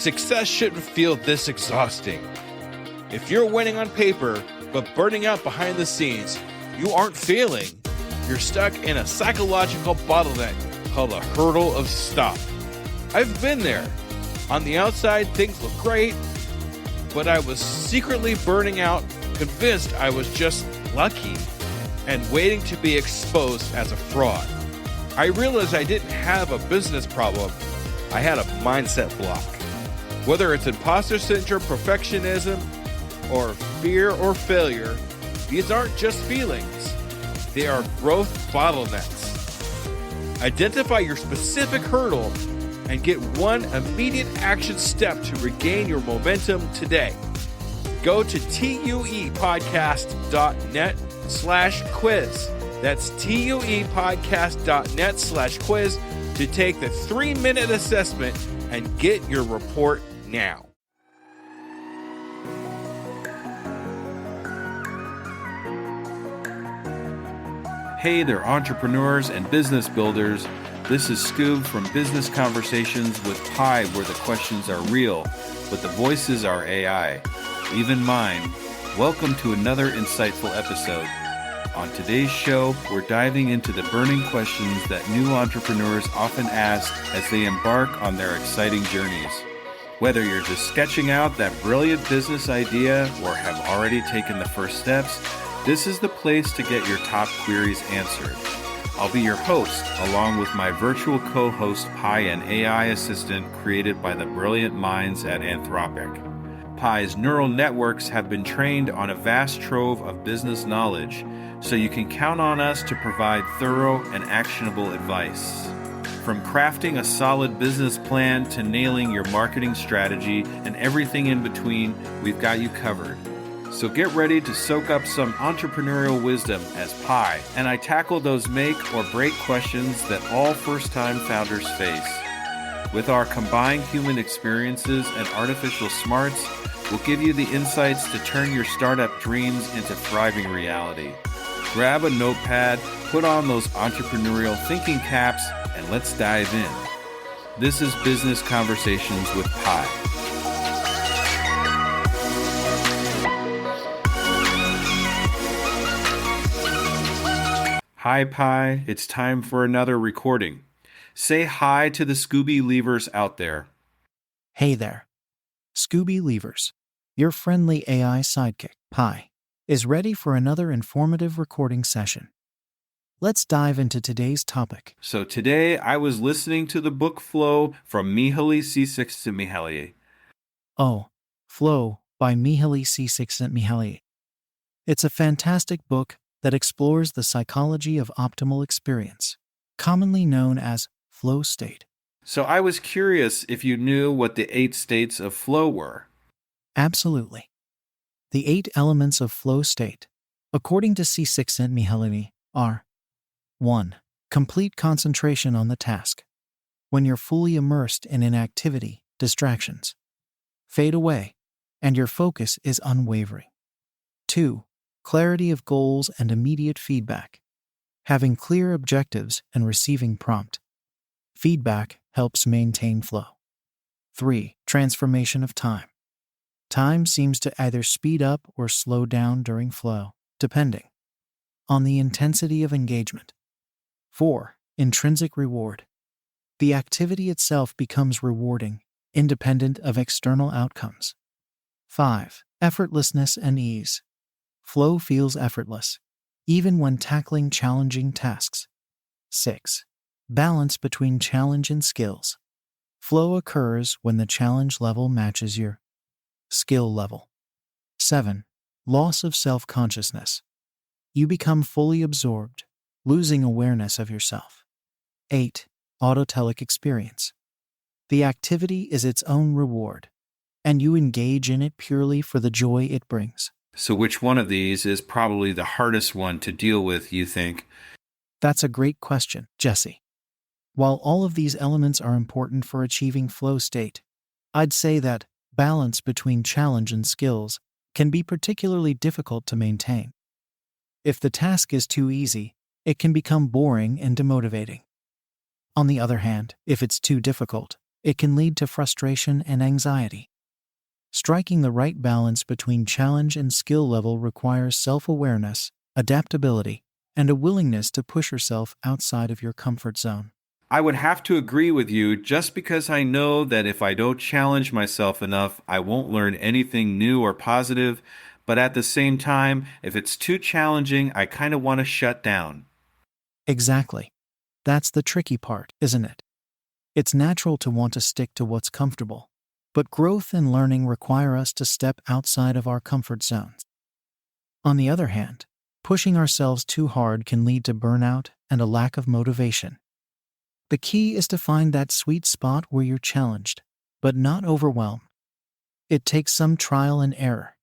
Success shouldn't feel this exhausting. If you're winning on paper, but burning out behind the scenes, you aren't failing. You're stuck in a psychological bottleneck called a hurdle of stop. I've been there. On the outside, things look great, but I was secretly burning out, convinced I was just lucky, and waiting to be exposed as a fraud. I realized I didn't have a business problem. I had a mindset block. Whether it's imposter syndrome, perfectionism, or fear or failure, these aren't just feelings. They are growth bottlenecks. Identify your specific hurdle and get one immediate action step to regain your momentum today. Go to tuepodcast.net/quiz. That's tuepodcast.net/quiz to take the 3-minute assessment and get your report now. Hey there, entrepreneurs and business builders. This is Scoob from Business Conversations with Pi, where the questions are real, but the voices are AI, even mine. Welcome to another insightful episode. On today's show, we're diving into the burning questions that new entrepreneurs often ask as they embark on their exciting journeys. Whether you're just sketching out that brilliant business idea or have already taken the first steps, this is the place to get your top queries answered. I'll be your host, along with my virtual co-host Pi, an AI assistant created by the brilliant minds at Anthropic. Pi's neural networks have been trained on a vast trove of business knowledge, so you can count on us to provide thorough and actionable advice. From crafting a solid business plan to nailing your marketing strategy and everything in between, we've got you covered. So get ready to soak up some entrepreneurial wisdom as Pi and I tackle those make or break questions that all first-time founders face. With our combined human experiences and artificial smarts, we'll give you the insights to turn your startup dreams into thriving reality. Grab a notepad, put on those entrepreneurial thinking caps, and let's dive in. This is Business Conversations with Pi. Hi, Pi. It's time for another recording. Say hi to the Scooby Leavers out there. Hey there. Scooby Leavers, your friendly AI sidekick, Pi, is ready for another informative recording session. Let's dive into today's topic. So today I was listening to the book Flow from Mihaly Csikszentmihalyi. Oh, Flow by Mihaly Csikszentmihalyi. It's a fantastic book that explores the psychology of optimal experience, commonly known as flow state. So I was curious if you knew what the 8 states of flow were. Absolutely. The 8 elements of flow state, according to Csikszentmihalyi, are 1. Complete concentration on the task. When you're fully immersed in inactivity, distractions fade away, and your focus is unwavering. 2. Clarity of goals and immediate feedback. Having clear objectives and receiving prompt feedback helps maintain flow. 3. Transformation of time. Time seems to either speed up or slow down during flow, depending on the intensity of engagement. 4. Intrinsic reward. The activity itself becomes rewarding, independent of external outcomes. 5. Effortlessness and ease. Flow feels effortless, even when tackling challenging tasks. 6. Balance between challenge and skills. Flow occurs when the challenge level matches your skill level. 7. Loss of self-consciousness. You become fully absorbed, losing awareness of yourself. 8. Autotelic experience. The activity is its own reward, and you engage in it purely for the joy it brings. So which one of these is probably the hardest one to deal with, you think? That's a great question, Jesse. While all of these elements are important for achieving flow state, I'd say that balance between challenge and skills can be particularly difficult to maintain. If the task is too easy, it can become boring and demotivating. On the other hand, if it's too difficult, It can lead to frustration and anxiety. Striking the right balance between challenge and skill level requires self-awareness, adaptability, and a willingness to push yourself outside of your comfort zone. I would have to agree with you just because I know that if I don't challenge myself enough, I won't learn anything new or positive. But at the same time, if it's too challenging, I kind of want to shut down. Exactly. That's the tricky part, isn't it? It's natural to want to stick to what's comfortable, but growth and learning require us to step outside of our comfort zones. On the other hand, pushing ourselves too hard can lead to burnout and a lack of motivation. The key is to find that sweet spot where you're challenged, but not overwhelmed. It takes some trial and error,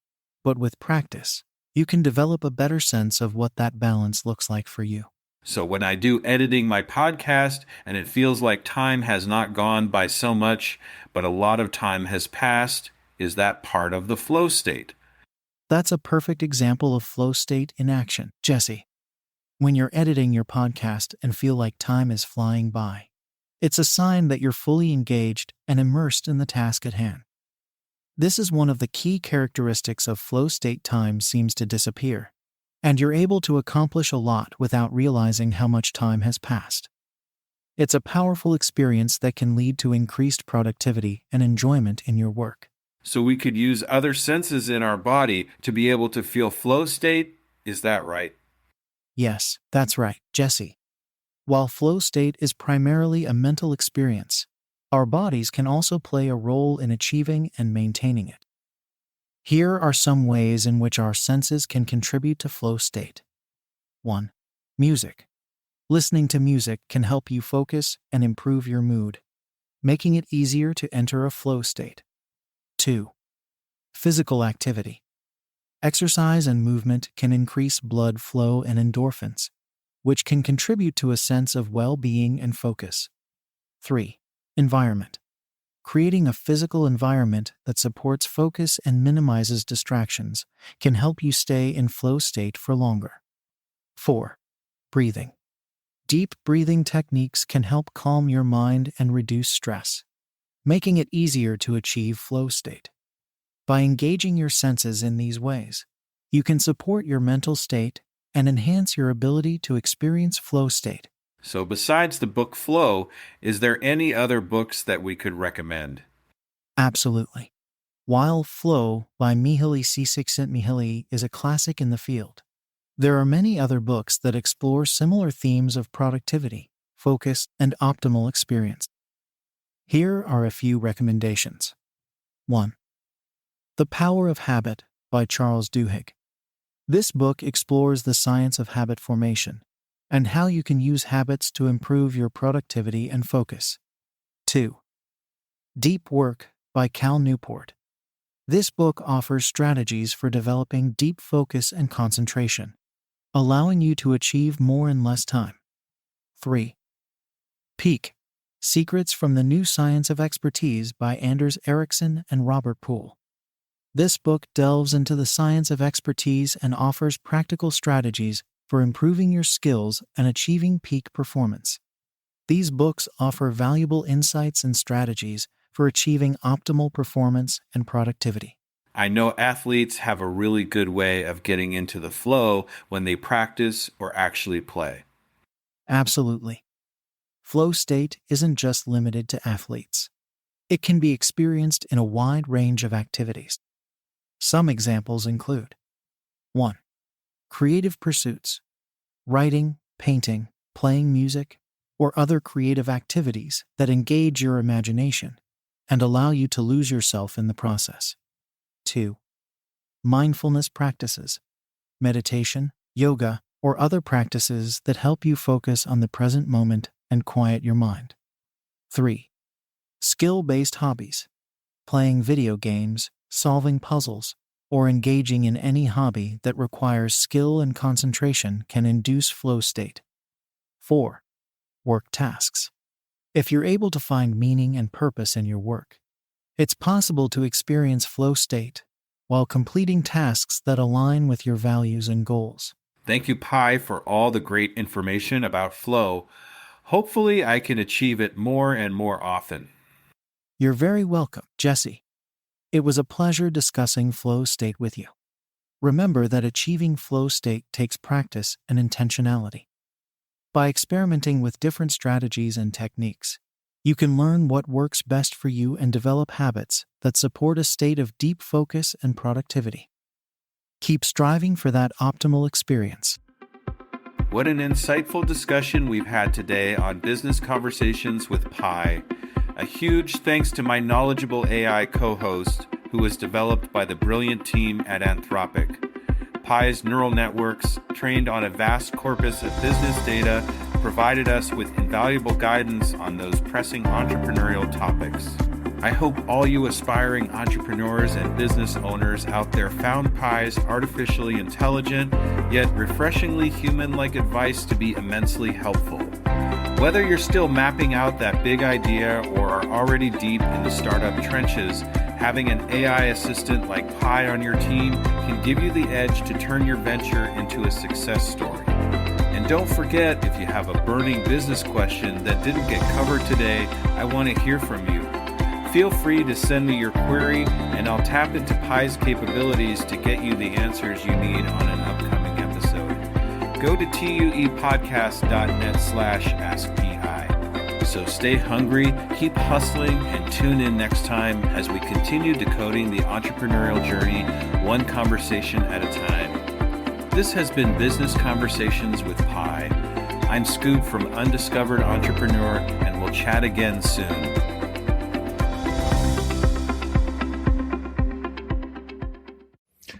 but with practice, you can develop a better sense of what that balance looks like for you. So when I do editing my podcast and it feels like time has not gone by so much, but a lot of time has passed, is that part of the flow state? That's a perfect example of flow state in action, Jesse. When you're editing your podcast and feel like time is flying by, it's a sign that you're fully engaged and immersed in the task at hand. This is one of the key characteristics of flow state. Time seems to disappear, and you're able to accomplish a lot without realizing how much time has passed. It's a powerful experience that can lead to increased productivity and enjoyment in your work. So we could use other senses in our body to be able to feel flow state? Is that right? Yes, that's right, Jesse. While flow state is primarily a mental experience, our bodies can also play a role in achieving and maintaining it. Here are some ways in which our senses can contribute to flow state. 1. Music. Listening to music can help you focus and improve your mood, making it easier to enter a flow state. 2. Physical activity. Exercise and movement can increase blood flow and endorphins, which can contribute to a sense of well-being and focus. 3. Environment. Creating a physical environment that supports focus and minimizes distractions can help you stay in flow state for longer. 4. Breathing. Deep breathing techniques can help calm your mind and reduce stress, making it easier to achieve flow state. By engaging your senses in these ways, you can support your mental state and enhance your ability to experience flow state. So besides the book Flow, is there any other books that we could recommend? Absolutely. While Flow by Mihaly Csikszentmihalyi is a classic in the field, there are many other books that explore similar themes of productivity, focus, and optimal experience. Here are a few recommendations. 1. The Power of Habit by Charles Duhigg. This book explores the science of habit formation and how you can use habits to improve your productivity and focus. 2. Deep Work by Cal Newport. This book offers strategies for developing deep focus and concentration, allowing you to achieve more in less time. 3. Peak: Secrets from the New Science of Expertise by Anders Ericsson and Robert Poole. This book delves into the science of expertise and offers practical strategies for improving your skills and achieving peak performance. These books offer valuable insights and strategies for achieving optimal performance and productivity. I know athletes have a really good way of getting into the flow when they practice or actually play. Absolutely. Flow state isn't just limited to athletes. It can be experienced in a wide range of activities. Some examples include: 1. Creative pursuits. Writing, painting, playing music, or other creative activities that engage your imagination and allow you to lose yourself in the process. 2. Mindfulness practices. Meditation, yoga, or other practices that help you focus on the present moment and quiet your mind. 3. Skill-based hobbies. Playing video games, solving puzzles, or engaging in any hobby that requires skill and concentration can induce flow state. 4. Work tasks. If you're able to find meaning and purpose in your work, it's possible to experience flow state while completing tasks that align with your values and goals. Thank you, Pi, for all the great information about flow. Hopefully, I can achieve it more and more often. You're very welcome, Jesse. It was a pleasure discussing flow state with you. Remember that achieving flow state takes practice and intentionality. By experimenting with different strategies and techniques, you can learn what works best for you and develop habits that support a state of deep focus and productivity. Keep striving for that optimal experience. What an insightful discussion we've had today on Business Conversations with Pi. A huge thanks to my knowledgeable AI co-host, who was developed by the brilliant team at Anthropic. Pi's neural networks, trained on a vast corpus of business data, provided us with invaluable guidance on those pressing entrepreneurial topics. I hope all you aspiring entrepreneurs and business owners out there found Pi's artificially intelligent, yet refreshingly human-like advice to be immensely helpful. Whether you're still mapping out that big idea or are already deep in the startup trenches, having an AI assistant like Pi on your team can give you the edge to turn your venture into a success story. And don't forget, if you have a burning business question that didn't get covered today, I want to hear from you. Feel free to send me your query, and I'll tap into Pi's capabilities to get you the answers you need on an upcoming episode. Go to tuepodcast.net/askpi. So stay hungry, keep hustling, and tune in next time as we continue decoding the entrepreneurial journey, one conversation at a time. This has been Business Conversations with Pi. I'm Scoob from Undiscovered Entrepreneur, and we'll chat again soon.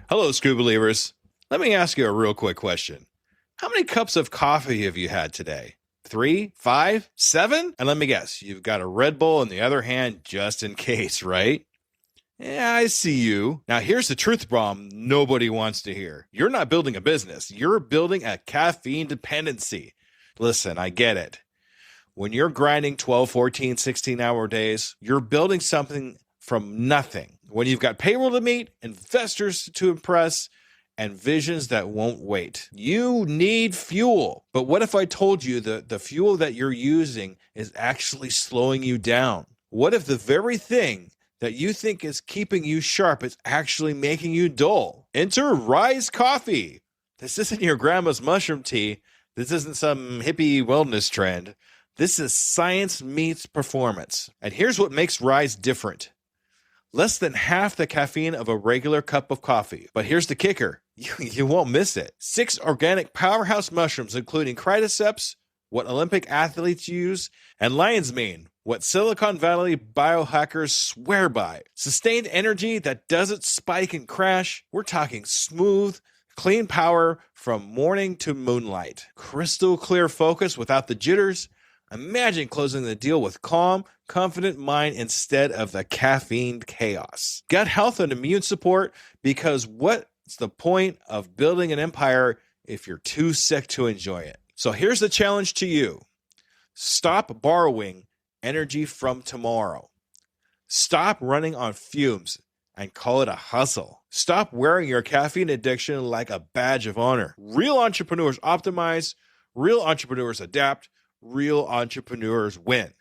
Hello, Scoob believers. Let me ask you a real quick question. How many cups of coffee have you had today? 3, 5, 7? And let me guess, you've got a Red Bull in the other hand just in case, right? Yeah, I see you. Now, here's the truth bomb nobody wants to hear. You're not building a business. You're building a caffeine dependency. Listen, I get it. When you're grinding 12, 14, 16-hour days, you're building something from nothing. When you've got payroll to meet, investors to impress, and visions that won't wait. You need fuel. But what if I told you that the fuel that you're using is actually slowing you down? What if the very thing that you think is keeping you sharp is actually making you dull? Enter Rise Coffee. This isn't your grandma's mushroom tea. This isn't some hippie wellness trend. This is science meets performance. And here's what makes Rise different. Less than half the caffeine of a regular cup of coffee. But here's the kicker. You won't miss it. 6 organic powerhouse mushrooms, including cordyceps, what Olympic athletes use, and lion's mane, what Silicon Valley biohackers swear by. Sustained energy that doesn't spike and crash. We're talking smooth, clean power from morning to moonlight. Crystal clear focus without the jitters. Imagine closing the deal with calm, confident mind instead of the caffeine chaos. Gut health and immune support, because what's the point of building an empire if you're too sick to enjoy it? So here's the challenge to you. Stop borrowing energy from tomorrow. Stop running on fumes and call it a hustle. Stop wearing your caffeine addiction like a badge of honor. Real entrepreneurs optimize, real entrepreneurs adapt, real entrepreneurs win.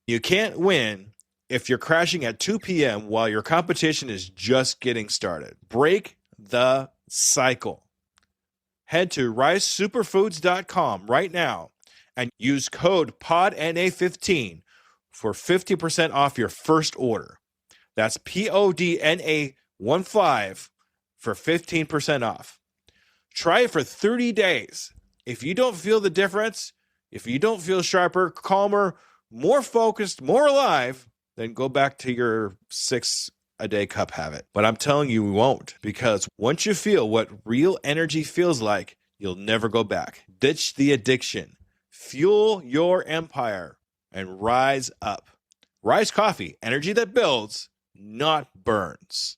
You can't win if you're crashing at 2 p.m. while your competition is just getting started. Break the cycle. Head to risesuperfoods.com right now and use code PODNA15 for 50% off your first order. That's PODNA15 for 15% off. Try it for 30 days. If you don't feel the difference, if you don't feel sharper, calmer, more focused, more alive, then go back to your 6-a-day cup habit. But I'm telling you, we won't, because once you feel what real energy feels like, you'll never go back. Ditch the addiction, fuel your empire, and rise up. Rise Coffee, energy that builds, not burns.